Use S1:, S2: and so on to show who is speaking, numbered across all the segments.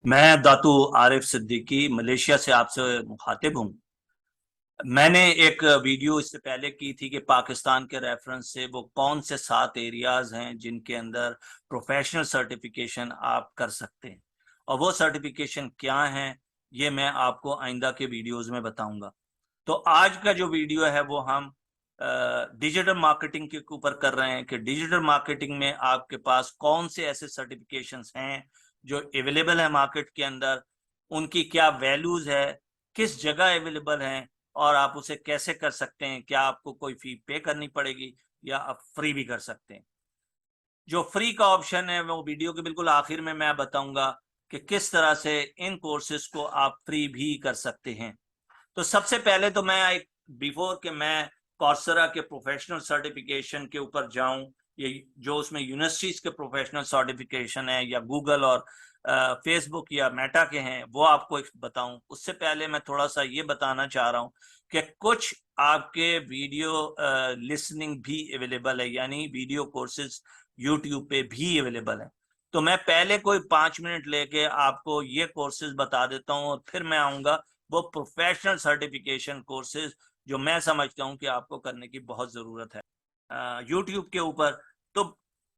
S1: मैं दातू आरिफ सिद्दीकी मलेशिया से आपसे मुखातिब हूँ। मैंने एक वीडियो इससे पहले की थी कि पाकिस्तान के रेफरेंस से वो कौन से 7 एरियाज हैं जिनके अंदर प्रोफेशनल सर्टिफिकेशन आप कर सकते हैं, और वो सर्टिफिकेशन क्या हैं ये मैं आपको आइंदा के वीडियोस में बताऊंगा। तो आज का जो वीडियो है वो हम डिजिटल मार्केटिंग के ऊपर कर रहे हैं कि डिजिटल मार्केटिंग में आपके पास कौन से ऐसे सर्टिफिकेशंस हैं जो अवेलेबल है मार्केट के अंदर, उनकी क्या वैल्यूज है, किस जगह अवेलेबल हैं, और आप उसे कैसे कर सकते हैं। क्या आपको कोई फी पे करनी पड़ेगी या आप फ्री भी कर सकते हैं। जो फ्री का ऑप्शन है वो वीडियो के बिल्कुल आखिर में मैं बताऊंगा कि किस तरह से इन कोर्सेज को आप फ्री भी कर सकते हैं। तो सबसे पहले तो मैं एक बिफोर के मैं कॉर्सेरा के प्रोफेशनल सर्टिफिकेशन के ऊपर जाऊं, ये जो उसमें यूनिवर्सिटीज के प्रोफेशनल सर्टिफिकेशन है या गूगल और फेसबुक या मेटा के हैं, वो आपको बताऊं, उससे पहले मैं थोड़ा सा ये बताना चाह रहा हूं कि कुछ आपके वीडियो लिसनिंग भी अवेलेबल है, यानी वीडियो कोर्सेज यूट्यूब पे भी अवेलेबल है। तो मैं पहले कोई 5 मिनट लेके आपको ये कोर्सेज बता देता हूँ और फिर मैं आऊंगा वो प्रोफेशनल सर्टिफिकेशन कोर्सेज जो मैं समझता हूं कि आपको करने की बहुत जरूरत है यूट्यूब के ऊपर। तो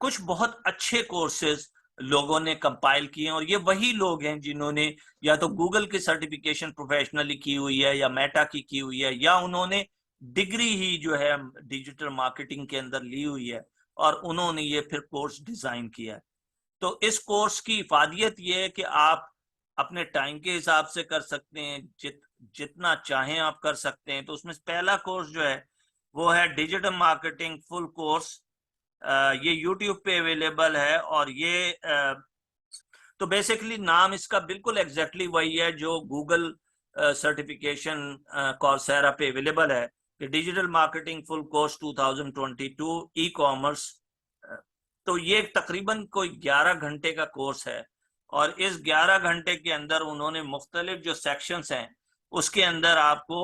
S1: कुछ बहुत अच्छे कोर्सेज लोगों ने कंपाइल किए हैं, और ये वही लोग हैं जिन्होंने या तो गूगल की सर्टिफिकेशन प्रोफेशनली की हुई है या मेटा की हुई है, या उन्होंने डिग्री ही जो है डिजिटल मार्केटिंग के अंदर ली हुई है और उन्होंने ये फिर कोर्स डिजाइन किया है। तो इस कोर्स की इफादियत ये है कि आप अपने टाइम के हिसाब से कर सकते हैं, जितना चाहें आप कर सकते हैं। तो उसमें पहला कोर्स जो है वो है डिजिटल मार्केटिंग फुल कोर्स। ये यूट्यूब पे अवेलेबल है, और ये तो बेसिकली नाम इसका बिल्कुल एग्जैक्टली वही है जो गूगल सर्टिफिकेशन कॉर्सेरा पे अवेलेबल है कि digital marketing full course 2022 e commerce. तो ये तकरीबन कोई 11 घंटे का कोर्स है, और इस 11 घंटे के अंदर उन्होंने मुख्तलिफ जो सेक्शंस हैं उसके अंदर आपको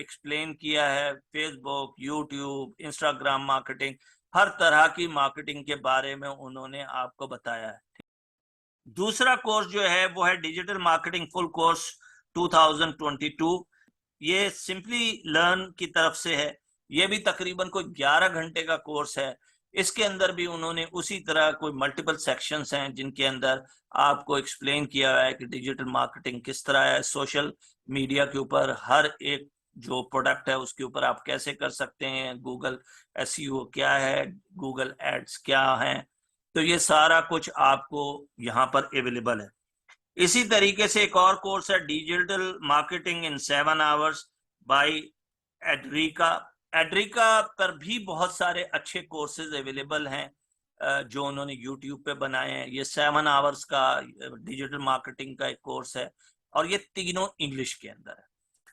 S1: एक्सप्लेन किया है फेसबुक, यूट्यूब, इंस्टाग्राम मार्केटिंग, हर तरह की मार्केटिंग के बारे में उन्होंने आपको बताया है। दूसरा कोर्स जो है वो है डिजिटल मार्केटिंग फुल कोर्स 2022। ये सिंपली लर्न की तरफ से है। ये भी तकरीबन कोई 11 घंटे का कोर्स है। इसके अंदर भी उन्होंने उसी तरह कोई मल्टीपल सेक्शंस हैं जिनके अंदर आपको एक्सप्लेन किया है कि डिजिटल मार्केटिंग किस तरह है, सोशल मीडिया के ऊपर हर एक जो प्रोडक्ट है उसके ऊपर आप कैसे कर सकते हैं, गूगल एसईओ क्या है, गूगल एड्स क्या है। तो ये सारा कुछ आपको यहाँ पर अवेलेबल है। इसी तरीके से एक और कोर्स है digital marketing in 7 hours by Edureka. Edureka पर भी बहुत सारे अच्छे कोर्सेज अवेलेबल हैं जो उन्होंने यूट्यूब पे बनाए हैं। ये 7 आवर्स का डिजिटल मार्केटिंग का एक कोर्स है, और ये तीनों इंग्लिश के अंदर है।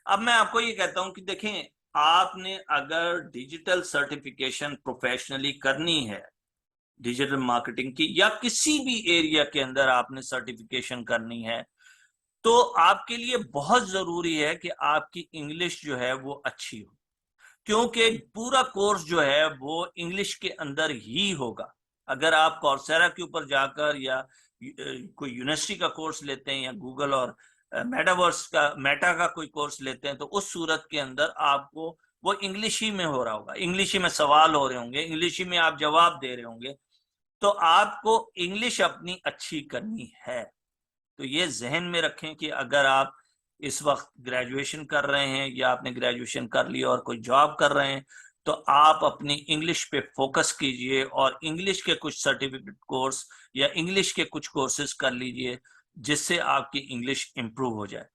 S1: अब मैं आपको ये कहता हूं कि देखें, आपने अगर डिजिटल सर्टिफिकेशन प्रोफेशनली करनी है डिजिटल मार्केटिंग की, या किसी भी एरिया के अंदर आपने सर्टिफिकेशन करनी है, तो आपके लिए बहुत जरूरी है कि आपकी इंग्लिश जो है वो अच्छी हो, क्योंकि पूरा कोर्स जो है वो इंग्लिश के अंदर ही होगा। अगर आप कॉर्सेरा के ऊपर जाकर या कोई यूनिवर्सिटी का कोर्स लेते हैं या गूगल और मेटावर्स का मेटा का कोई कोर्स लेते हैं, तो उस सूरत के अंदर आपको वो इंग्लिश ही में हो रहा होगा, इंग्लिश ही में सवाल हो रहे होंगे, इंग्लिश ही में आप जवाब दे रहे होंगे। तो आपको इंग्लिश अपनी अच्छी करनी है। तो ये जहन में रखें कि अगर आप इस वक्त ग्रेजुएशन कर रहे हैं या आपने ग्रेजुएशन कर लिया और कोई जॉब कर रहे हैं, तो आप अपनी इंग्लिश पे फोकस कीजिए और इंग्लिश के कुछ सर्टिफिकेट कोर्स या इंग्लिश के कुछ कोर्सेज कर लीजिए जिससे आपकी इंग्लिश इंप्रूव हो जाए।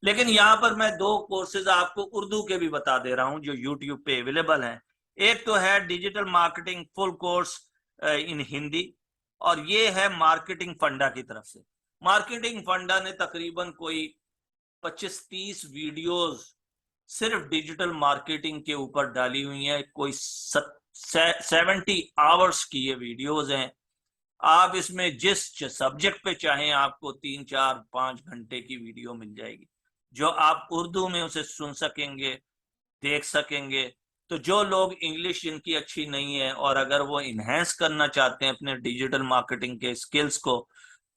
S1: लेकिन यहाँ पर मैं दो कोर्सेज आपको उर्दू के भी बता दे रहा हूँ जो यूट्यूब पे अवेलेबल हैं। एक तो है digital marketing full course in Hindi, और ये है मार्केटिंग फंडा की तरफ से। मार्केटिंग फंडा ने तकरीबन कोई 25-30 वीडियोस सिर्फ डिजिटल मार्केटिंग के ऊपर डाली हुई है। कोई 70 आवर्स की ये वीडियोस हैं। आप इसमें जिस सब्जेक्ट पे चाहें आपको 3, 4, 5 घंटे की वीडियो मिल जाएगी, जो आप उर्दू में उसे सुन सकेंगे, देख सकेंगे। तो जो लोग इंग्लिश जिनकी अच्छी नहीं है और अगर वो इन्हेंस करना चाहते हैं अपने डिजिटल मार्केटिंग के स्किल्स को,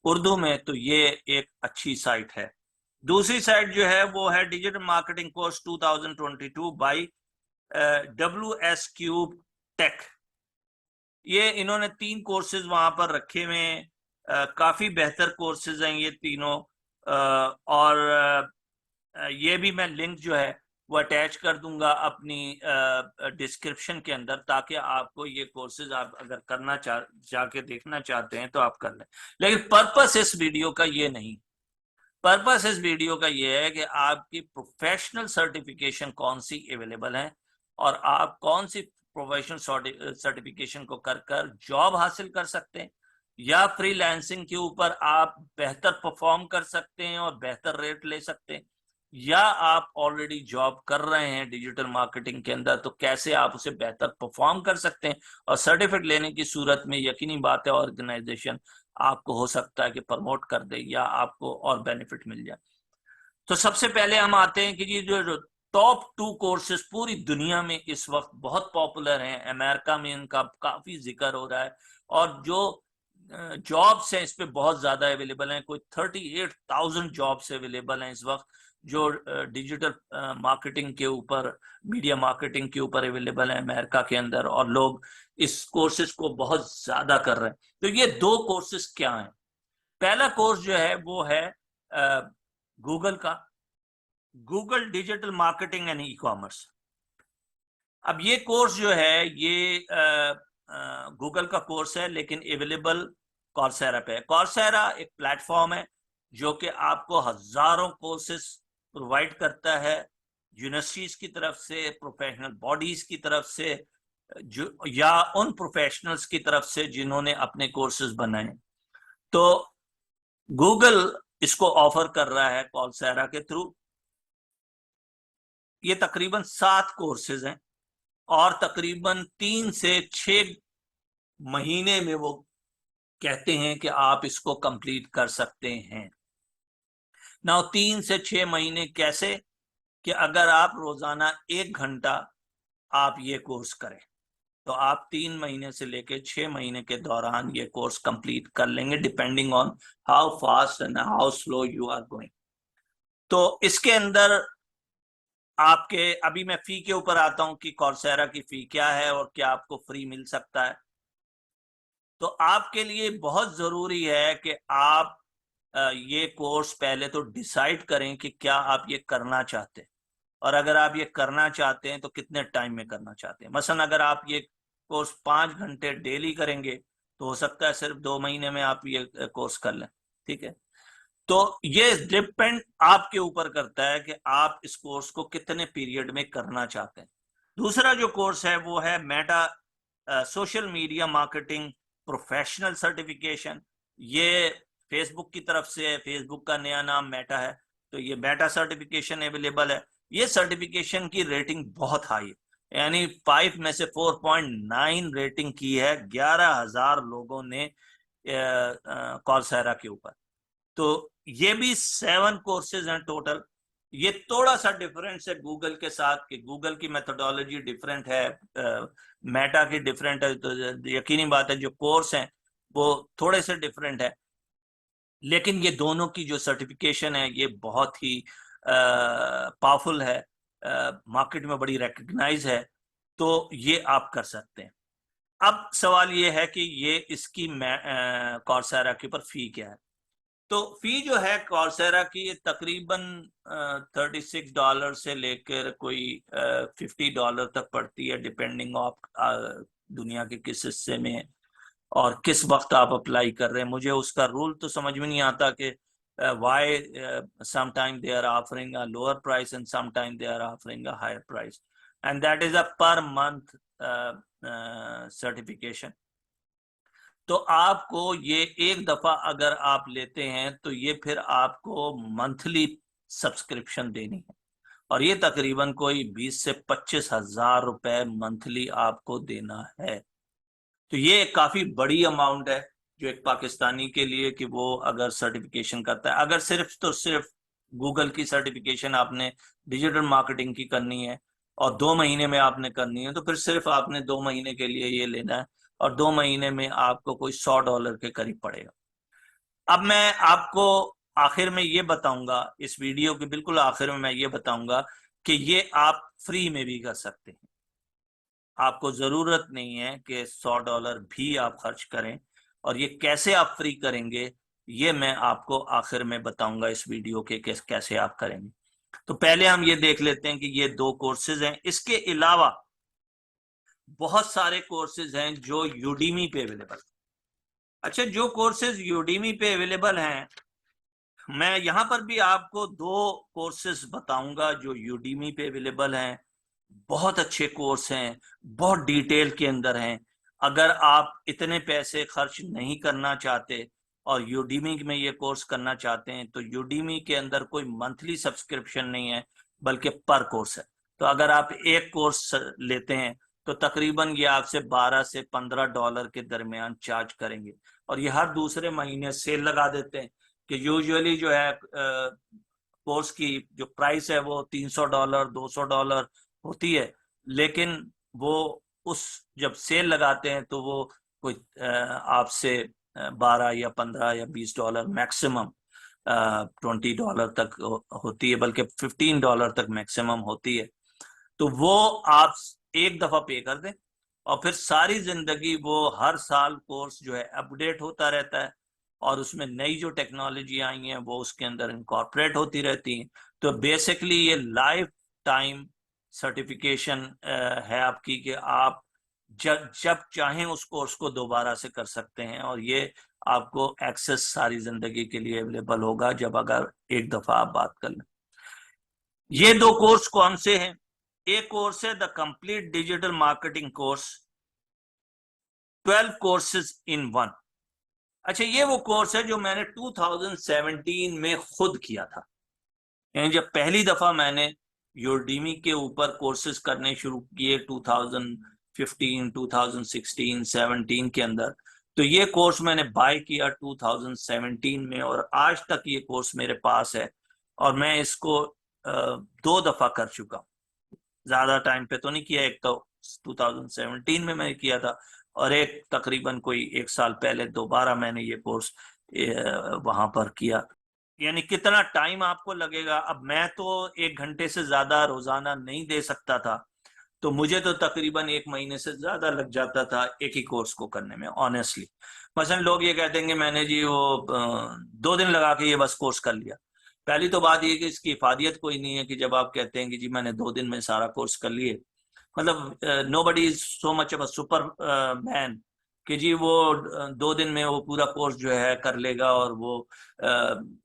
S1: उर्दू में, तो ये एक अच्छी साइट है। दूसरी साइट जो है वो है digital marketing course 2022 by WS cube tech. ये इन्होंने 3 कोर्सेज वहां पर रखे हुए हैं। काफी बेहतर कोर्सेज हैं ये तीनों। और ये भी मैं लिंक जो है वो अटैच कर दूंगा अपनी डिस्क्रिप्शन के अंदर, ताकि आपको ये कोर्सेज आप अगर करना जाके देखना चाहते हैं तो आप कर लें। लेकिन पर्पस इस वीडियो का ये नहीं। पर्पस इस वीडियो का ये है कि आपकी प्रोफेशनल सर्टिफिकेशन कौन सी अवेलेबल है और आप कौन सी प्रोफेशनल सर्टिफिकेशन को कर कर जॉब हासिल कर सकते हैं, या फ्रीलांसिंग के ऊपर आप बेहतर परफॉर्म कर सकते हैं और बेहतर रेट ले सकते हैं, या आप ऑलरेडी जॉब कर रहे हैं डिजिटल मार्केटिंग के अंदर तो कैसे आप उसे बेहतर परफॉर्म कर सकते हैं। और सर्टिफिकेट लेने की सूरत में यकीनी बात है ऑर्गेनाइजेशन आपको हो सकता है कि प्रमोट कर दे या आपको और बेनिफिट मिल जाए। तो सबसे पहले हम आते हैं कि ये जो टॉप 2 कोर्सेज पूरी दुनिया में इस वक्त बहुत पॉपुलर हैं, अमेरिका में इनका काफी जिक्र हो रहा है, और जो जॉब्स हैं इस पे बहुत ज्यादा अवेलेबल हैं। कोई 38,000 जॉब्स अवेलेबल हैं इस वक्त जो डिजिटल मार्केटिंग के ऊपर, मीडिया मार्केटिंग के ऊपर अवेलेबल है अमेरिका के अंदर, और लोग इस कोर्सेज को बहुत ज्यादा कर रहे हैं। तो ये 2 कोर्सेज क्या हैं? पहला कोर्स जो है वो है गूगल का, Google digital marketing and e commerce. अब ये कोर्स जो है ये गूगल का कोर्स है, लेकिन अवेलेबल कॉर्सेरा पे है। कॉर्सेरा एक प्लेटफॉर्म है जो कि आपको हजारों कोर्सेज प्रोवाइड करता है, यूनिवर्सिटीज की तरफ से, प्रोफेशनल बॉडीज की तरफ से, जो या उन प्रोफेशनल्स की तरफ से जिन्होंने अपने कोर्सेज बनाए। तो गूगल इसको ऑफर कर रहा है कॉर्सेरा के थ्रू। ये तकरीबन 7 कोर्सेज हैं और तकरीबन 3 से 6 महीने में वो कहते हैं कि आप इसको कंप्लीट कर सकते हैं ना। 3 से 6 महीने कैसे? कि अगर आप रोजाना 1 घंटा आप ये कोर्स करें तो आप 3 महीने से लेकर 6 महीने के दौरान ये कोर्स कंप्लीट कर लेंगे, depending on how fast and how slow you are going. तो इसके अंदर आपके, अभी मैं फी के ऊपर आता हूं कि कॉर्सेरा की फी क्या है और क्या आपको फ्री मिल सकता है। तो आपके लिए बहुत जरूरी है कि आप ये कोर्स पहले तो डिसाइड करें कि क्या आप ये करना चाहते हैं, और अगर आप ये करना चाहते हैं तो कितने टाइम में करना चाहते हैं। मसलन अगर आप ये कोर्स 5 घंटे डेली करेंगे तो हो सकता है सिर्फ 2 महीने में आप ये कोर्स कर लें, ठीक है। तो ये डिपेंड आपके ऊपर करता है कि आप इस कोर्स को कितने पीरियड में करना चाहते हैं। दूसरा जो कोर्स है वो है Meta social media marketing professional certification. ये फेसबुक की तरफ से है, फेसबुक का नया नाम मेटा है, तो ये मेटा सर्टिफिकेशन अवेलेबल है। ये सर्टिफिकेशन की रेटिंग बहुत हाई है, यानी 5 में से 4.9 रेटिंग की है 11,000 लोगों ने कॉर्सेरा के ऊपर। तो ये भी 7 कोर्सेज हैं टोटल। ये थोड़ा सा डिफरेंस है गूगल के साथ कि गूगल की मेथोडोलॉजी डिफरेंट है, मेटा की डिफरेंट है, तो यकीनी बात है जो कोर्स हैं वो थोड़े से डिफरेंट है। लेकिन ये दोनों की जो सर्टिफिकेशन है ये बहुत ही पावरफुल है, मार्केट में बड़ी रिकग्नाइज है, तो ये आप कर सकते हैं। अब सवाल ये है कि ये इसकी कॉर्सेरा के ऊपर फी क्या है। तो फी जो है कॉर्सेरा की तकरीबन $36 से लेकर कोई $50 तक पड़ती है, डिपेंडिंग ऑफ दुनिया के किस हिस्से में और किस वक्त आप अप्लाई कर रहे हैं। मुझे उसका रूल तो समझ में नहीं आता कि why sometime they are offering a lower price and sometime they are offering a higher price, and that is a per month certification. तो आपको ये एक दफा अगर आप लेते हैं तो ये फिर आपको मंथली सब्सक्रिप्शन देनी है, और ये तकरीबन कोई 20 से 25 हजार रुपए मंथली आपको देना है। तो ये काफी बड़ी अमाउंट है जो एक पाकिस्तानी के लिए कि वो अगर सर्टिफिकेशन करता है। अगर सिर्फ तो सिर्फ गूगल की सर्टिफिकेशन आपने डिजिटल मार्केटिंग की करनी है और 2 महीने में आपने करनी है, तो फिर सिर्फ आपने 2 महीने के लिए ये लेना है, और 2 महीने में आपको कोई $100 के करीब पड़ेगा। अब मैं आपको आखिर में ये बताऊंगा, इस वीडियो के बिल्कुल आखिर में मैं ये बताऊंगा कि ये आप फ्री में भी कर सकते हैं। आपको जरूरत नहीं है कि $100 भी आप खर्च करें, और ये कैसे आप फ्री करेंगे ये मैं आपको आखिर में बताऊंगा इस वीडियो के कैसे आप करेंगे। तो पहले हम ये देख लेते हैं कि ये दो कोर्सेज हैं। इसके अलावा बहुत सारे कोर्सेज हैं जो यूडीमी पे अवेलेबल। अच्छा, जो कोर्सेज यूडीमी पे अवेलेबल हैं, मैं यहां पर भी आपको दो कोर्सेज बताऊंगा जो यूडीमी पे अवेलेबल हैं। बहुत अच्छे कोर्स हैं, बहुत डिटेल के अंदर हैं। अगर आप इतने पैसे खर्च नहीं करना चाहते और यूडीमी में ये कोर्स करना चाहते हैं, तो यूडीमी के अंदर कोई मंथली सब्सक्रिप्शन नहीं है, बल्कि पर कोर्स है। तो अगर आप एक कोर्स लेते हैं तो तकरीबन ये आपसे $12 से $15 के दरमियान चार्ज करेंगे। और ये हर दूसरे महीने सेल लगा देते हैं कि यूजुअली जो है कोर्स की जो प्राइस है वो $300 $200 होती है, लेकिन वो उस जब सेल लगाते हैं तो वो कोई आपसे 12 या 15 या $20 मैक्सिमम, $20 तक होती है, बल्कि $15 तक मैक्सिमम होती है। तो वो आप एक दफा पे कर दें और फिर सारी जिंदगी वो हर साल कोर्स जो है अपडेट होता रहता है, और उसमें नई जो टेक्नोलॉजी आई है वो उसके अंदर इनकॉर्पोरेट होती रहती है। तो बेसिकली ये लाइफ टाइम सर्टिफिकेशन है आपकी, कि आप जब जब चाहें उस कोर्स को दोबारा से कर सकते हैं, और ये आपको एक्सेस सारी जिंदगी के लिए अवेलेबल होगा जब अगर एक दफा आप बात कर लें। ये दो कोर्स कौन से हैं? एक कोर्स है the complete digital marketing course, 12 courses in one. अच्छा, ये वो कोर्स है जो मैंने 2017 में खुद किया था। यानी जब पहली दफा मैंने यूडीमी के ऊपर कोर्सेज करने शुरू किए 2015 2016 17 के अंदर, तो ये कोर्स मैंने बाय किया 2017 में, और आज तक ये कोर्स मेरे पास है। और मैं इसको दो दफा कर चुका हूँ। ज्यादा टाइम पे तो नहीं किया, एक तो 2017 में मैंने किया था, और एक तकरीबन कोई एक साल पहले दोबारा मैंने ये कोर्स वहां पर किया। यानी कितना टाइम आपको लगेगा? अब मैं तो 1 घंटे से ज्यादा रोजाना नहीं दे सकता था, तो मुझे तो तकरीबन 1 महीने से ज्यादा लग जाता था एक ही कोर्स को करने में, ऑनेस्टली। मसलन लोग ये कहते हैं कि मैंने जी वो 2 दिन लगा के ये बस कोर्स कर लिया। पहली तो बात ये कि इसकी इफादियत कोई नहीं है कि जब आप कहते हैं कि जी मैंने 2 दिन में सारा कोर्स कर लिए, मतलब nobody is so much of a super man कि जी वो 2 दिन में वो पूरा कोर्स जो है कर लेगा और वो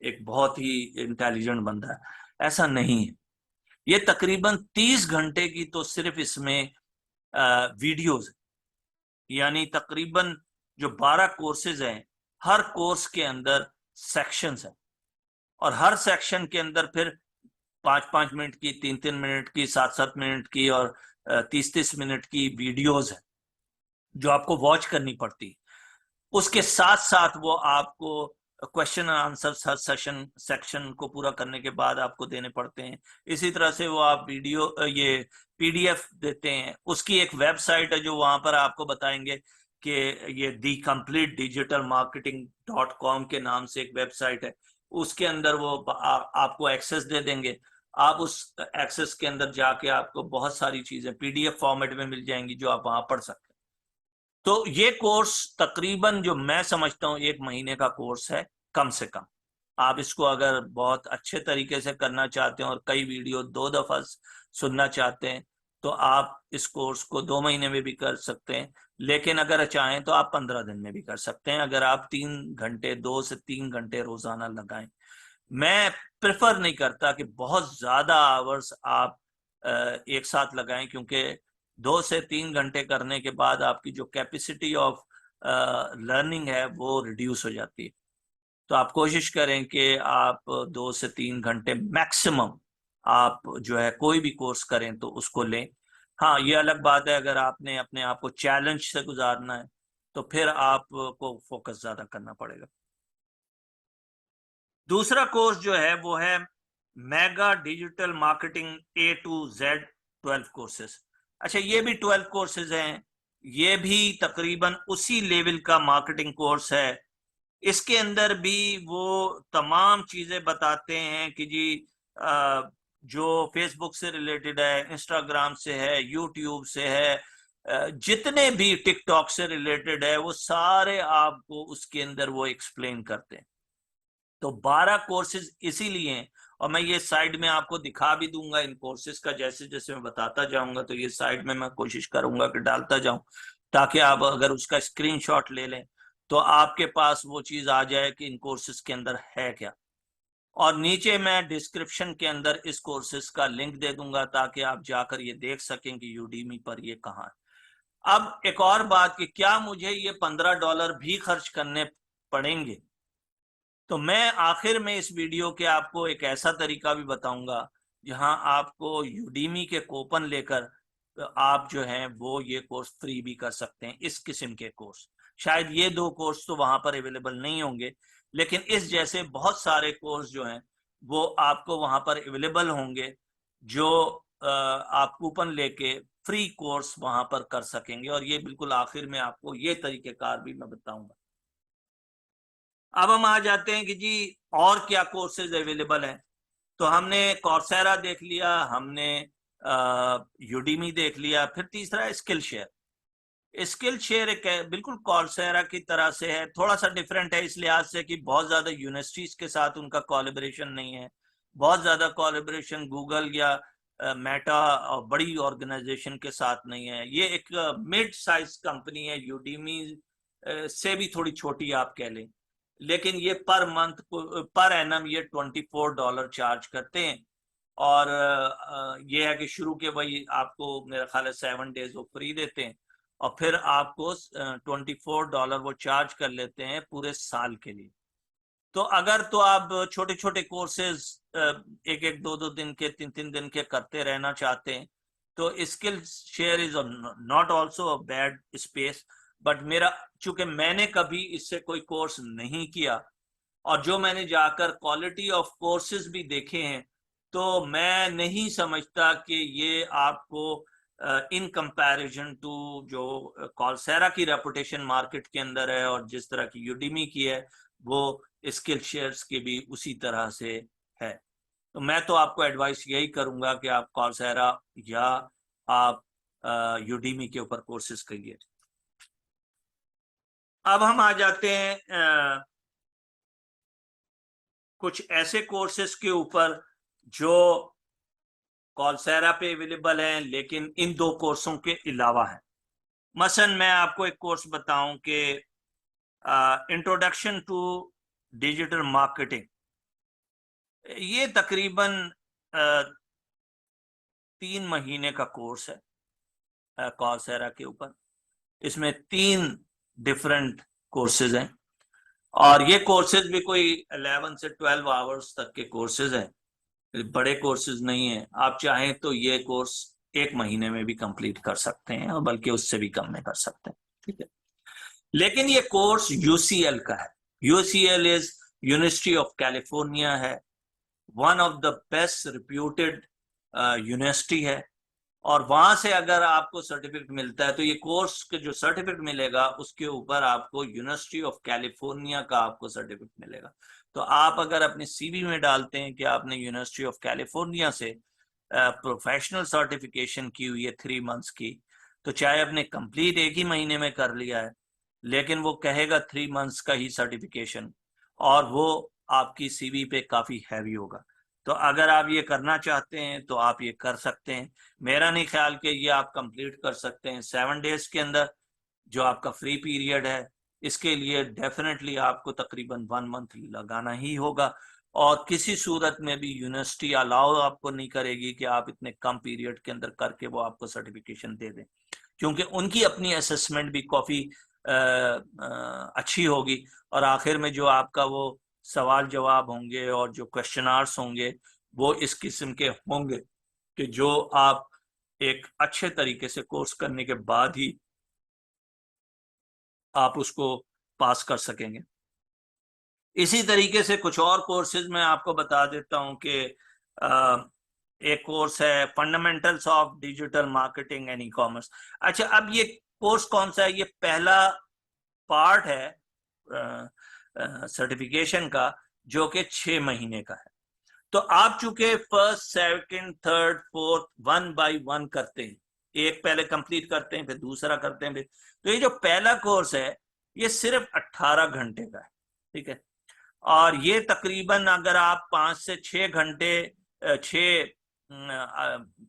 S1: एक बहुत ही इंटेलिजेंट बंदा है। ऐसा नहीं है। ये तकरीबन 30 घंटे की तो सिर्फ इसमें वीडियोस, यानी तकरीबन जो 12 कोर्सेज हैं, हर कोर्स के अंदर सेक्शंस हैं, और हर सेक्शन के अंदर फिर 5-5 मिनट की, 3-3 मिनट की, 7-7 मिनट की और 30-30 मिनट की वीडियोस है जो आपको वॉच करनी पड़ती। उसके साथ साथ वो आपको question and answer her section को पूरा करने के बाद आपको देने पड़ते हैं। इसी तरह से वो आप वीडियो ये पीडीएफ देते हैं। उसकी एक वेबसाइट है जो वहां पर आपको बताएंगे कि ये दी कंप्लीट डिजिटल मार्केटिंग .com के नाम से एक वेबसाइट है। उसके अंदर वो आपको एक्सेस दे देंगे। आप उस एक्सेस के अंदर जाके आपको बहुत सारी चीजें पीडीएफ फॉर्मेट में मिल जाएंगी जो आप वहां पढ़ सकते हैं। तो ये कोर्स तकरीबन जो मैं समझता हूँ 1 महीने का कोर्स है, कम से कम। आप इसको अगर बहुत अच्छे तरीके से करना चाहते हैं और कई वीडियो 2 दफा सुनना चाहते हैं, तो आप इस कोर्स को 2 महीने में भी कर सकते हैं। लेकिन अगर चाहें तो आप 15 दिन में भी कर सकते हैं, अगर आप 3 घंटे 2 से 3 घंटे रोजाना लगाएं। मैं प्रेफर नहीं करता कि बहुत ज्यादा आवर्स आप एक साथ लगाएं, क्योंकि 2 से 3 घंटे करने के बाद आपकी जो कैपेसिटी ऑफ लर्निंग है वो रिड्यूस हो जाती है। तो आप कोशिश करें कि आप 2 से 3 घंटे मैक्सिमम आप जो है कोई भी कोर्स करें तो उसको लें। हाँ, ये अलग बात है अगर आपने अपने आप को चैलेंज से गुजारना है तो फिर आपको फोकस ज्यादा करना पड़ेगा। दूसरा कोर्स जो है वो है mega digital marketing A to Z 12 courses. अच्छा, ये भी 12 कोर्सेज हैं। ये भी तकरीबन उसी लेवल का मार्केटिंग कोर्स है इसके अंदर भी वो तमाम चीजें बताते हैं कि जी जो फेसबुक से रिलेटेड है, इंस्टाग्राम से है, यूट्यूब से है, जितने भी टिकटॉक से रिलेटेड है, वो सारे आपको उसके अंदर वो एक्सप्लेन करते हैं। तो 12 कोर्सेज इसीलिए हैं, और मैं ये साइड में आपको दिखा भी दूंगा इन कोर्सेज का, जैसे जैसे मैं बताता जाऊंगा तो ये साइड में मैं कोशिश करूंगा कि डालता जाऊं, ताकि आप अगर उसका स्क्रीनशॉट ले लें तो आपके पास वो चीज आ जाए कि इन कोर्सेज के अंदर है क्या। और नीचे मैं डिस्क्रिप्शन के अंदर इस कोर्सेज का लिंक दे दूंगा ताकि आप जाकर ये देख सकें कि यूडीमी पर ये कहाँ है। अब एक और बात कि क्या मुझे ये $15 भी खर्च करने पड़ेंगे, तो मैं आखिर में इस वीडियो के आपको एक ऐसा तरीका भी बताऊंगा जहां आपको यूडीमी के कूपन लेकर आप जो हैं वो ये कोर्स फ्री भी कर सकते हैं। इस किस्म के कोर्स, शायद ये 2 कोर्स तो वहां पर अवेलेबल नहीं होंगे, लेकिन इस जैसे बहुत सारे कोर्स जो हैं वो आपको वहां पर अवेलेबल होंगे, जो आप कूपन लेके फ्री कोर्स वहां पर कर सकेंगे। और ये बिल्कुल आखिर में आपको ये तरीकेकार भी मैं बताऊंगा। अब हम आ जाते हैं कि जी और क्या कोर्सेज अवेलेबल हैं। तो हमने कॉर्सेरा देख लिया, हमने यूडीमी देख लिया, फिर तीसरा स्किल शेयर। स्किल शेयर एक बिल्कुल कॉर्सेरा की तरह से है, थोड़ा सा डिफरेंट है इस लिहाज से कि बहुत ज्यादा यूनिवर्सिटीज के साथ उनका कोलैबोरेशन नहीं है, बहुत ज्यादा कोलैबोरेशन गूगल या मेटा और बड़ी ऑर्गेनाइजेशन के साथ नहीं है। ये एक मिड साइज कंपनी है, यूडीमी से भी थोड़ी छोटी आप कह लें, लेकिन ये पर मंथ पर एनम ये $24 चार्ज करते हैं। और ये है कि शुरू के वही आपको मेरा ख्याल है 7 डेज वो फ्री देते हैं, और फिर आपको $24 वो चार्ज कर लेते हैं पूरे साल के लिए। तो अगर तो आप छोटे छोटे कोर्सेज एक एक दो दो दिन के, 3 3 दिन के करते रहना चाहते हैं, तो skill share is not also a bad space. But मेरा, चूंकि मैंने कभी इससे कोई कोर्स नहीं किया, और जो मैंने जाकर क्वालिटी ऑफ कोर्सेज भी देखे हैं, तो मैं नहीं समझता कि ये आपको इन कंपैरिजन टू जो कॉर्सेरा की रेपुटेशन मार्केट के अंदर है और जिस तरह की यूडीमी की है, वो स्किल शेयर्स की भी उसी तरह से है। तो मैं तो आपको एडवाइस यही करूंगा कि आप कॉर्सेरा या आप यूडीमी के ऊपर कोर्सेज करिए। अब हम आ जाते हैं कुछ ऐसे कोर्सेज के ऊपर जो कॉर्सेरा पे अवेलेबल हैं लेकिन इन 2 कोर्सों के अलावा है। मसलन मैं आपको एक कोर्स बताऊं कि इंट्रोडक्शन टू डिजिटल मार्केटिंग। ये तकरीबन 3 महीने का कोर्स है कॉर्सेरा के ऊपर। इसमें 3 डिफरेंट कोर्सेज हैं, और ये कोर्सेज भी कोई 11 से 12 आवर्स तक के कोर्सेज हैं, बड़े कोर्सेज नहीं है। आप चाहें तो ये कोर्स 1 महीने में भी कंप्लीट कर सकते हैं, और बल्कि उससे भी कम में कर सकते हैं, ठीक है। लेकिन ये कोर्स यूसीएल का है। UCL is university of California है, one of the best reputed university है। और वहां से अगर आपको सर्टिफिकेट मिलता है तो ये कोर्स के जो सर्टिफिकेट मिलेगा उसके ऊपर आपको यूनिवर्सिटी ऑफ कैलिफोर्निया का आपको सर्टिफिकेट मिलेगा। तो आप अगर अपने सीवी में डालते हैं कि आपने यूनिवर्सिटी ऑफ कैलिफोर्निया से प्रोफेशनल सर्टिफिकेशन की हुई है 3 मंथ्स की, तो चाहे आपने कंप्लीट 1 ही महीने में कर लिया है, लेकिन वो कहेगा 3 मंथ्स का ही सर्टिफिकेशन, और वो आपकी सीवी पे काफी हैवी होगा। तो अगर आप ये करना चाहते हैं तो आप ये कर सकते हैं। मेरा नहीं ख्याल कि ये आप कंप्लीट कर सकते हैं 7 डेज के अंदर, जो आपका फ्री पीरियड है। इसके लिए डेफिनेटली आपको तकरीबन 1 मंथ लगाना ही होगा, और किसी सूरत में भी यूनिवर्सिटी अलाउ आपको नहीं करेगी कि आप इतने कम पीरियड के अंदर करके वो आपको सर्टिफिकेशन दे दें, क्योंकि उनकी अपनी असेसमेंट भी काफी अच्छी होगी। और आखिर में जो आपका वो सवाल जवाब होंगे और जो क्वेश्चन आंसर्स होंगे वो इस किस्म के होंगे कि जो आप एक अच्छे तरीके से कोर्स करने के बाद ही आप उसको पास कर सकेंगे। इसी तरीके से कुछ और कोर्सेज मैं आपको बता देता हूं कि एक कोर्स है fundamentals of digital marketing and e commerce. अच्छा, अब ये कोर्स कौन सा है? ये पहला पार्ट है सर्टिफिकेशन का, जो कि 6 महीने का है। तो आप चूंकि first, second, third, fourth 1 by 1 करते हैं, एक पहले कंप्लीट करते हैं, फिर दूसरा करते हैं, फिर तो ये जो पहला कोर्स है ये सिर्फ 18 घंटे का है, ठीक है। और ये तकरीबन अगर आप 5 से 6 घंटे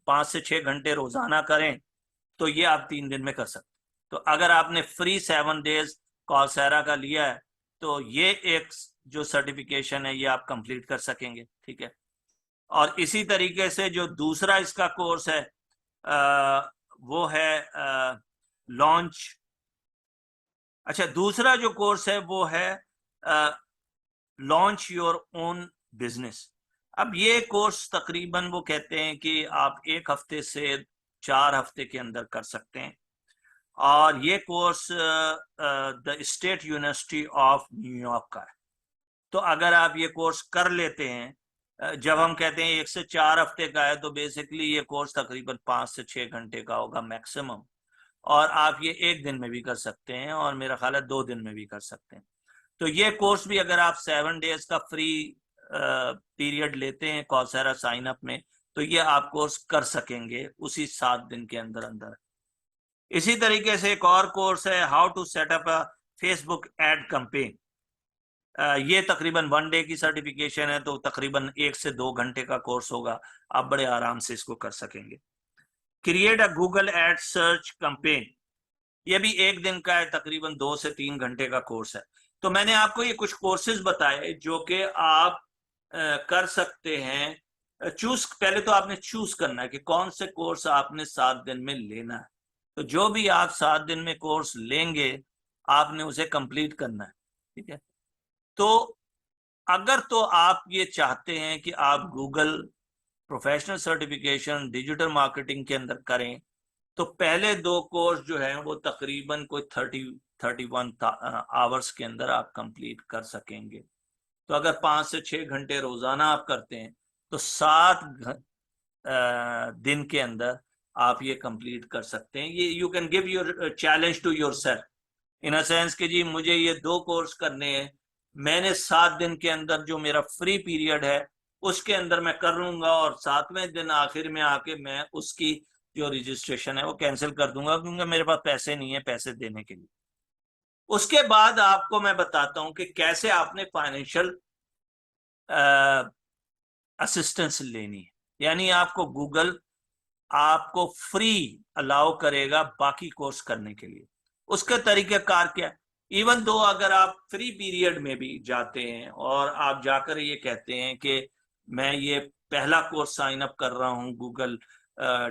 S1: 5 से 6 घंटे रोजाना करें तो ये आप 3 दिन में कर सकते। तो अगर आपने फ्री 7 डेज कौरसेरा का लिया है तो ये एक जो सर्टिफिकेशन है ये आप कंप्लीट कर सकेंगे, ठीक है। और इसी तरीके से जो दूसरा इसका कोर्स है वो है लॉन्च। अच्छा, दूसरा जो कोर्स है वो है लॉन्च योर ओन बिजनेस। अब ये कोर्स तकरीबन वो कहते हैं कि आप 1 हफ्ते से 4 हफ्ते के अंदर कर सकते हैं। और ये course the state university of New York का है। तो अगर आप ये कोर्स कर लेते हैं, जब हम कहते हैं 1 से 4 हफ्ते का है, तो बेसिकली ये कोर्स तकरीबन 5 से 6 घंटे का होगा मैक्सिमम। और आप ये 1 दिन में भी कर सकते हैं और मेरा ख्याल है 2 दिन में भी कर सकते हैं। तो ये कोर्स भी अगर आप 7 डेज का फ्री पीरियड लेते हैं कौरसेरा साइन अप में, तो ये आप कोर्स कर सकेंगे उसी 7 दिन के अंदर अंदर। इसी तरीके से एक और कोर्स है how to setup a Facebook ad campaign. ये तकरीबन 1 डे की सर्टिफिकेशन है, तो तकरीबन 1 से 2 घंटे का कोर्स होगा, आप बड़े आराम से इसको कर सकेंगे। Create a Google ad search campaign, ये भी 1 दिन का है, तकरीबन 2 से 3 घंटे का कोर्स है। तो मैंने आपको ये कुछ कोर्सेज बताए जो कि आप कर सकते हैं। चूज, पहले तो आपने चूज करना है कि कौन से कोर्स आपने 7 दिन में लेना है। तो जो भी आप 7 दिन में कोर्स लेंगे आपने उसे कंप्लीट करना है, ठीक है। तो अगर तो आप ये चाहते हैं कि आप Google professional certification digital marketing के अंदर करें, तो पहले 2 कोर्स जो है वो तकरीबन कोई 31 आवर्स के अंदर आप कंप्लीट कर सकेंगे। तो अगर 5 से 6 घंटे रोजाना आप करते हैं तो 7 दिन के अंदर आप ये कंप्लीट कर सकते हैं। ये you can give your challenge to yourself in a sense कि जी मुझे ये 2 कोर्स करने हैं, मैंने 7 दिन के अंदर जो मेरा फ्री पीरियड है उसके अंदर मैं कर लूंगा, और 7वें दिन आखिर में आके मैं उसकी जो रजिस्ट्रेशन है वो कैंसिल कर दूंगा क्योंकि मेरे पास पैसे नहीं है पैसे देने के लिए। उसके बाद आपको मैं बताता हूं कि कैसे आपने फाइनेंशियल असिस्टेंस लेनी है, यानी आपको गूगल आपको फ्री अलाउ करेगा बाकी कोर्स करने के लिए। उसके तरीकेकार क्या, इवन दो अगर आप फ्री पीरियड में भी जाते हैं और आप जाकर ये कहते हैं कि मैं ये पहला कोर्स साइन अप कर रहा हूं गूगल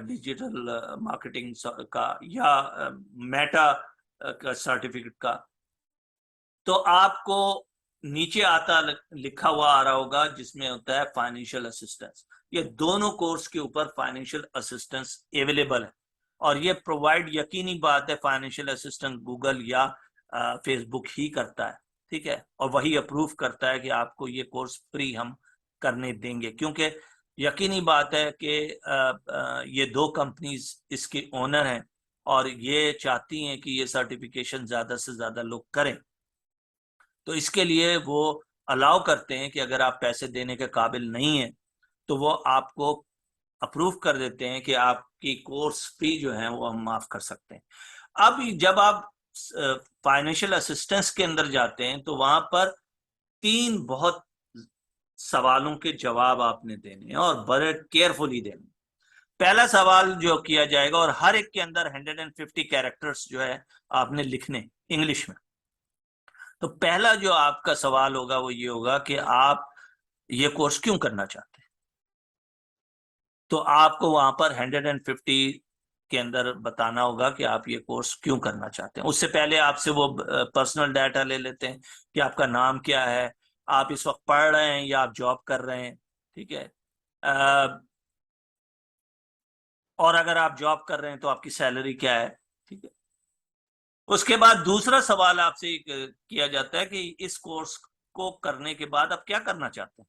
S1: डिजिटल मार्केटिंग का या मेटा का सर्टिफिकेट का, तो आपको नीचे आता लिखा हुआ आ रहा होगा जिसमें होता है फाइनेंशियल असिस्टेंस। ये दोनों कोर्स के ऊपर फाइनेंशियल असिस्टेंस अवेलेबल है, और ये प्रोवाइड, यकीनी बात है, फाइनेंशियल असिस्टेंस गूगल या फेसबुक ही करता है, ठीक है। और वही अप्रूव करता है कि आपको ये कोर्स फ्री हम करने देंगे, क्योंकि यकीनी बात है कि ये 2 कंपनीज इसके ओनर हैं और ये चाहती हैं कि ये सर्टिफिकेशन ज्यादा से ज्यादा लोग करें। तो इसके लिए वो अलाउ करते हैं कि अगर आप पैसे देने के काबिल नहीं हैं तो वो आपको अप्रूव कर देते हैं कि आपकी कोर्स फी जो है वो हम माफ कर सकते हैं। अब जब आप फाइनेंशियल असिस्टेंस के अंदर जाते हैं तो वहां पर 3 बहुत सवालों के जवाब आपने देने हैं और बड़े केयरफुली देने। पहला सवाल जो किया जाएगा, और हर एक के अंदर 150 कैरेक्टर्स जो है आपने लिखने इंग्लिश में। तो पहला जो आपका सवाल होगा वो ये होगा कि आप ये कोर्स क्यों करना चाहते हैं। तो आपको वहां पर 150 के अंदर बताना होगा कि आप ये कोर्स क्यों करना चाहते हैं। उससे पहले आपसे वो पर्सनल डाटा ले लेते हैं कि आपका नाम क्या है, आप इस वक्त पढ़ रहे हैं या आप जॉब कर रहे हैं, ठीक है। और अगर आप जॉब कर रहे हैं तो आपकी सैलरी क्या है, ठीक है। उसके बाद दूसरा सवाल आपसे किया जाता है कि इस कोर्स को करने के बाद आप क्या करना चाहते हैं।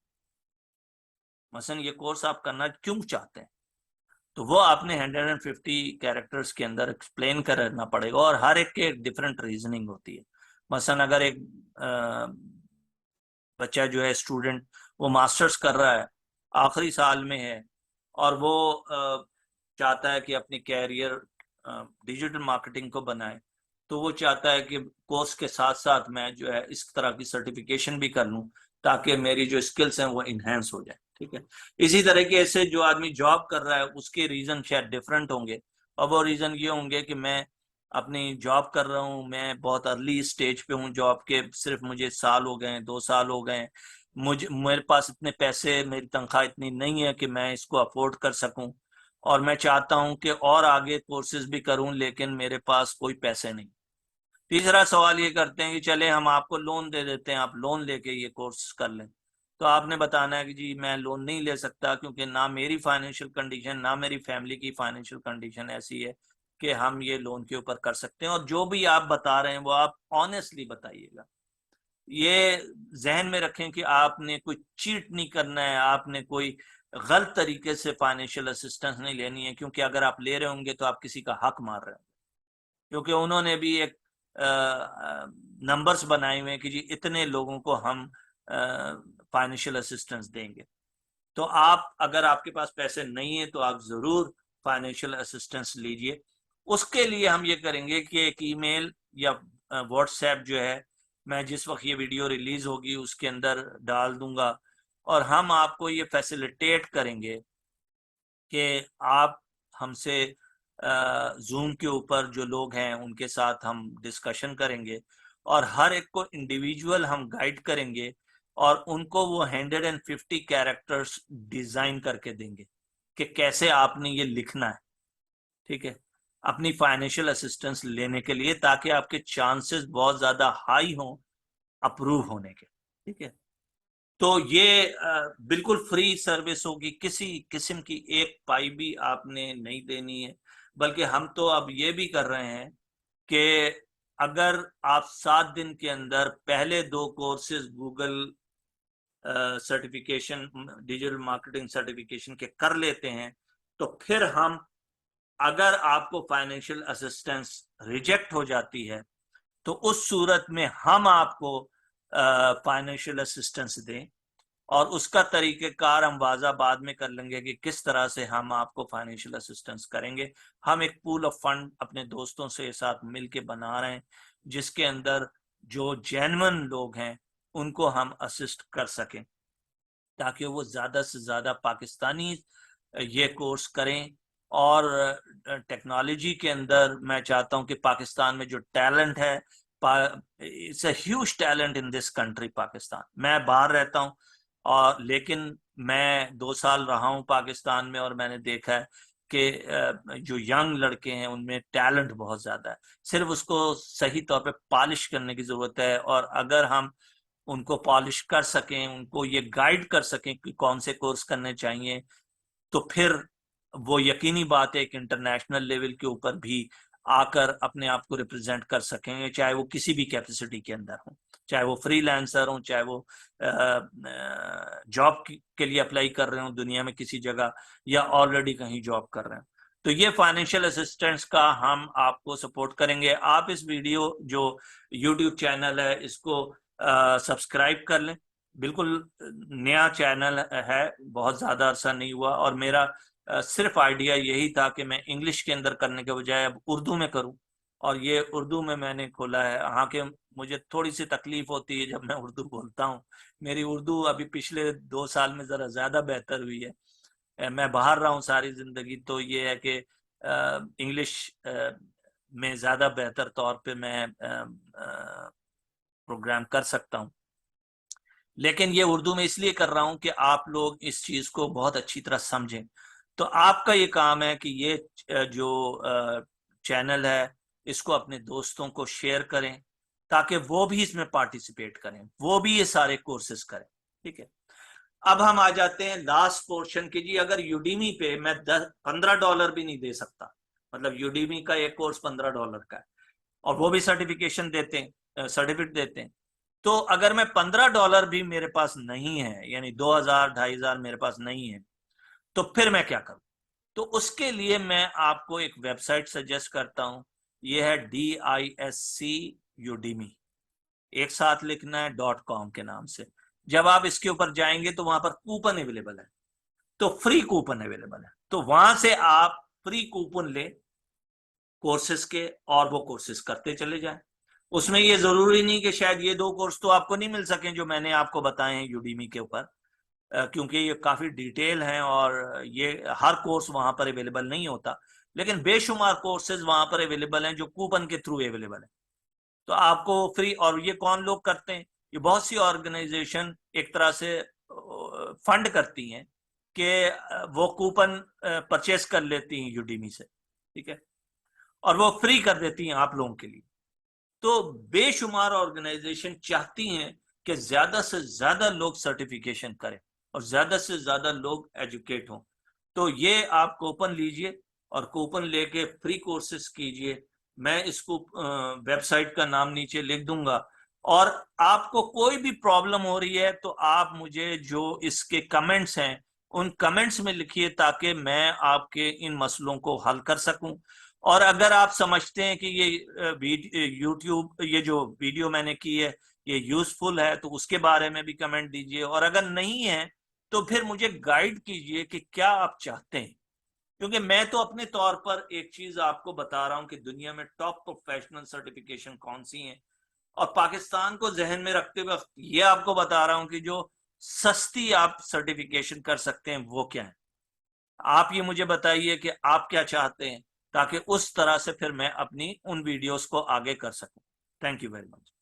S1: मसलन ये कोर्स आप करना क्यों चाहते हैं, तो वो आपने 150 कैरेक्टर्स के अंदर एक्सप्लेन करना पड़ेगा, और हर एक के डिफरेंट रीजनिंग होती है। मसलन अगर एक बच्चा जो है स्टूडेंट, वो मास्टर्स कर रहा है, आखिरी साल में है, और वो चाहता है कि अपनी कैरियर डिजिटल मार्केटिंग को बनाए, तो वो चाहता है कि कोर्स के साथ साथ मैं जो है इस तरह की सर्टिफिकेशन भी कर लूं ताकि मेरी जो स्किल्स हैं वो इन्हेंस हो जाए। ठीक है, इसी तरीके से जो आदमी जॉब कर रहा है उसके रीजन शायद डिफरेंट होंगे, और वो रीजन ये होंगे कि मैं अपनी जॉब कर रहा हूँ, मैं बहुत अर्ली स्टेज पे हूँ जॉब के, सिर्फ मुझे साल हो गए, 2 साल हो गए, मुझे मेरे पास इतने पैसे, मेरी तनख्वाह इतनी नहीं है कि मैं इसको अफोर्ड कर सकूं, और मैं चाहता हूं कि और आगे कोर्सेज भी करूं लेकिन मेरे पास कोई पैसे नहीं। तीसरा सवाल ये करते हैं कि चले हम आपको लोन दे देते हैं, आप लोन लेके ये कोर्स कर लें। तो आपने बताना है कि जी मैं लोन नहीं ले सकता, क्योंकि ना मेरी फाइनेंशियल कंडीशन, ना मेरी फैमिली की फाइनेंशियल कंडीशन ऐसी है कि हम ये लोन के ऊपर कर सकते हैं। और जो भी आप बता रहे हैं वो आप ऑनेस्टली बताइएगा। ये जहन में रखें कि आपने कोई चीट नहीं करना है, आपने कोई गलत तरीके से फाइनेंशियल असिस्टेंस नहीं लेनी है, क्योंकि अगर आप ले रहे होंगे तो आप किसी का हक मार रहे होंगे, क्योंकि उन्होंने भी एक नंबर्स बनाए हुए हैं कि जी इतने लोगों को हम फाइनेंशियल असिस्टेंस देंगे। तो आप, अगर आपके पास पैसे नहीं है तो आप जरूर फाइनेंशियल असिस्टेंस लीजिए। उसके लिए हम ये करेंगे कि एक ईमेल या व्हाट्सएप जो है, मैं जिस वक्त ये वीडियो रिलीज होगी उसके अंदर डाल दूंगा, और हम आपको ये फैसिलिटेट करेंगे कि आप हमसे जूम के ऊपर जो लोग हैं उनके साथ हम डिस्कशन करेंगे, और हर एक को इंडिविजुअल हम गाइड करेंगे, और उनको वो 150 कैरेक्टर्स डिजाइन करके देंगे कि कैसे आपने ये लिखना है। ठीक है, अपनी फाइनेंशियल असिस्टेंस लेने के लिए, ताकि आपके चांसेस बहुत ज्यादा हाई हों अप्रूव होने के। ठीक है, तो ये बिल्कुल फ्री सर्विस होगी, किसी किस्म की एक पाई भी आपने नहीं देनी है। बल्कि हम तो अब ये भी कर रहे हैं कि अगर आप 7 दिन के अंदर पहले 2 courses Google certification, digital marketing certification के कर लेते हैं, तो फिर हम, अगर आपको फाइनेंशियल असिस्टेंस रिजेक्ट हो जाती है तो उस सूरत में हम आपको फाइनेंशियल असिस्टेंस दें, और उसका तरीकेकार हम वाजा बाद में कर लेंगे कि किस तरह से हम आपको फाइनेंशियल असिस्टेंस करेंगे। हम एक पूल ऑफ फंड अपने दोस्तों से साथ मिलके बना रहे हैं, जिसके अंदर जो जेन्युइन लोग हैं उनको हम असिस्ट कर सकें, ताकि वो ज्यादा से ज्यादा पाकिस्तानी ये कोर्स करें। और टेक्नोलॉजी के अंदर मैं चाहता हूं कि पाकिस्तान में जो टैलेंट है, it's a huge talent in this country Pakistan. मैं बाहर रहता हूं, और लेकिन मैं 2 साल रहा हूं पाकिस्तान में, और मैंने देखा है कि जो यंग लड़के हैं उनमें टैलेंट बहुत ज्यादा है, सिर्फ उसको सही तौर पे पॉलिश करने की जरूरत है। और अगर हम उनको पॉलिश कर सकें, उनको ये गाइड कर सकें कि कौन से कोर्स करने चाहिए, तो फिर वो यकीनी बात है एक इंटरनेशनल लेवल के ऊपर भी आकर अपने आप को रिप्रेजेंट कर सकेंगे, चाहे वो किसी भी कैपेसिटी के अंदर हो, चाहे वो फ्रीलांसर हो, चाहे वो जॉब के लिए अप्लाई कर रहे हो दुनिया में किसी जगह, या ऑलरेडी कहीं जॉब कर रहे हैं। तो ये फाइनेंशियल असिस्टेंस का हम आपको सपोर्ट करेंगे। आप इस वीडियो जो यूट्यूब चैनल है इसको सब्सक्राइब कर लें। बिल्कुल नया चैनल है, बहुत ज्यादा अरसा नहीं हुआ, और मेरा सिर्फ आइडिया यही था कि मैं इंग्लिश के अंदर करने के बजाय अब उर्दू में करूं, और ये उर्दू में मैंने खोला है। हाँ कि मुझे थोड़ी सी तकलीफ होती है जब मैं उर्दू बोलता हूँ, मेरी उर्दू अभी पिछले 2 साल में जरा ज्यादा बेहतर हुई है। मैं बाहर रहा हूँ सारी जिंदगी, तो ये है कि इंग्लिश में ज्यादा बेहतर तौर पे मैं प्रोग्राम कर सकता हूँ। लेकिन ये उर्दू में इसलिए कर रहा हूं कि आप लोग इस चीज को बहुत अच्छी तरह समझें। तो आपका ये काम है कि ये जो चैनल है इसको अपने दोस्तों को शेयर करें, ताकि वो भी इसमें पार्टिसिपेट करें, वो भी ये सारे कोर्सेज करें। ठीक है, अब हम आ जाते हैं लास्ट पोर्शन की जी। अगर यूडीमी पे मैं $15 भी नहीं दे सकता, मतलब यूडीमी का एक कोर्स $15 का है, और वो भी सर्टिफिकेशन देते हैं, सर्टिफिकेट देते हैं, तो अगर मैं $15 भी मेरे पास नहीं है, यानी 2000 2500 मेरे पास नहीं है, तो फिर मैं क्या करूं? तो उसके लिए मैं आपको एक वेबसाइट सजेस्ट करता हूं। ये है DISC Udemy, एक साथ लिखना है .com के नाम से। जब आप इसके ऊपर जाएंगे तो वहां पर कूपन अवेलेबल है, तो फ्री कूपन अवेलेबल है, तो वहां से आप फ्री कूपन ले कोर्सेज के और वो कोर्सेज करते चले जाएं। उसमें ये जरूरी नहीं कि शायद ये 2 कोर्स तो आपको नहीं मिल सके जो मैंने आपको बताए हैं यूडीमी के ऊपर, क्योंकि ये काफी डिटेल हैं और ये हर कोर्स वहां पर अवेलेबल नहीं होता, लेकिन बेशुमार कोर्सेज वहां पर अवेलेबल हैं जो कूपन के थ्रू अवेलेबल है। तो आपको फ्री, और ये कौन लोग करते हैं, ये बहुत सी ऑर्गेनाइजेशन एक तरह से फंड करती हैं कि वो कूपन परचेस कर लेती हैं यूडीमी से, ठीक है, और वो फ्री कर देती हैं आप लोगों के लिए। तो बेशुमार ऑर्गेनाइजेशन चाहती हैं कि ज्यादा से ज्यादा लोग सर्टिफिकेशन करें और ज्यादा से ज्यादा लोग एजुकेट हों। तो ये आप कूपन लीजिए और कूपन लेके फ्री कोर्सेज कीजिए। मैं इसको वेबसाइट का नाम नीचे लिख दूंगा, और आपको कोई भी प्रॉब्लम हो रही है तो आप मुझे जो इसके कमेंट्स हैं उन कमेंट्स में लिखिए, ताकि मैं आपके इन मसलों को हल कर सकूं। और अगर आप समझते हैं कि ये यूट्यूब, ये जो वीडियो मैंने की है ये यूजफुल है, तो उसके बारे में भी कमेंट दीजिए, और अगर नहीं है तो फिर मुझे गाइड कीजिए कि क्या आप चाहते हैं। क्योंकि मैं तो अपने तौर पर एक चीज आपको बता रहा हूं कि दुनिया में टॉप प्रोफेशनल सर्टिफिकेशन कौन सी हैं, और पाकिस्तान को जहन में रखते हुए ये आपको बता रहा हूं कि जो सस्ती आप सर्टिफिकेशन कर सकते हैं वो क्या है। आप ये मुझे बताइए कि आप क्या चाहते हैं, ताकि उस तरह से फिर मैं अपनी उन वीडियोस को आगे कर सकूं। Thank you very much.